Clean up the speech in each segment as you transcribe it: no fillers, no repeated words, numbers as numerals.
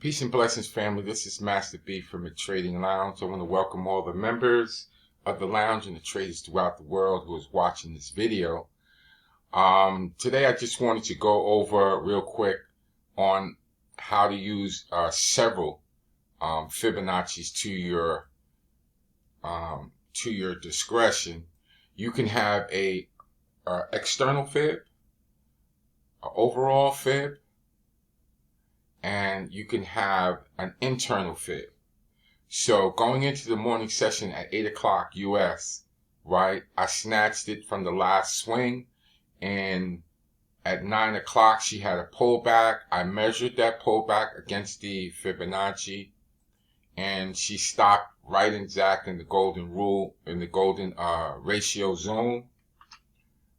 Peace and blessings, family. This is Master B from the Trading Lounge. I want to welcome all the members of the lounge and the traders throughout the world who is watching this video. Today, I just wanted to go over real quick on how to use several Fibonacci's to your discretion. You can have a external fib, an overall fib, and you can have an internal fib. So going into the morning session at 8 o'clock US, right, I snatched it from the last swing, and at 9 o'clock she had a pullback. I measured that pullback against the Fibonacci, and she stopped right exact in the golden rule, in the golden ratio zone,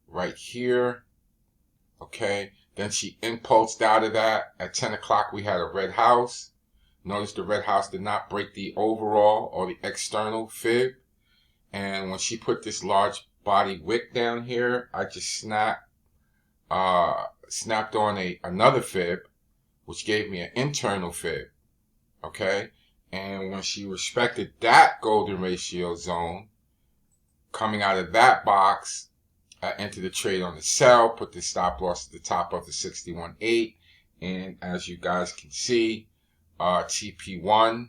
right here, okay? Then she impulsed out of that. At 10 o'clock, we had a red house. Notice the red house did not break the overall or the external fib. And when she put this large body wick down here, I just snapped on another fib, which gave me an internal fib. Okay? And when she respected that golden ratio zone, coming out of that box, I entered the trade on the sell, put the stop loss at the top of the 61.8, and as you guys can see, TP1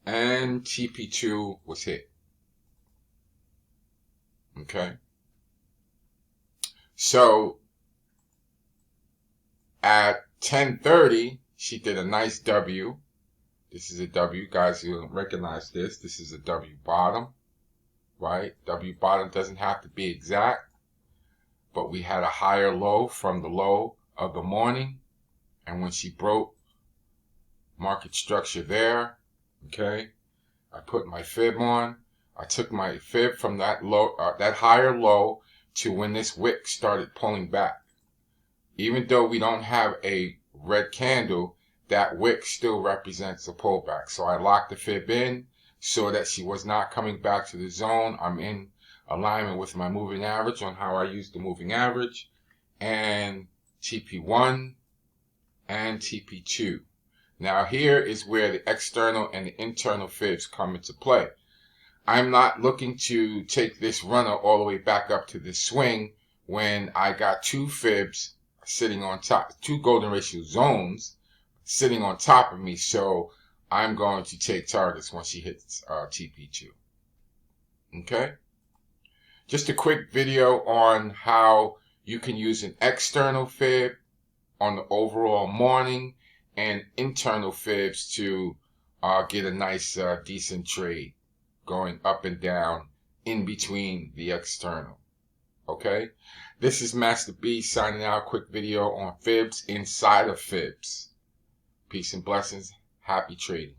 and TP2 was hit. Okay, so at 10:30, she did a nice W. This is a W, guys. You don't recognize this. This is a W bottom, right? W bottom doesn't have to be exact, but we had a higher low from the low of the morning. And when she broke market structure there, okay, I put my fib on. I took my fib from that low, that higher low, to when this wick started pulling back. Even though we don't have a red candle, that wick still represents a pullback. So I locked the fib in so that she was not coming back to the zone. I'm in alignment with my moving average on how I use the moving average, and TP1 and TP2. Now here is where the external and the internal fibs come into play. I'm not looking to take this runner all the way back up to the swing when I got two fibs sitting on top, two golden ratio zones sitting on top of me. So I'm going to take targets once she hits TP2. Okay? Just a quick video on how you can use an external fib on the overall morning and internal fibs to get a nice decent trade going up and down in between the external. Okay? This is Master B signing out. Quick video on fibs inside of fibs. Peace and blessings. Happy trading.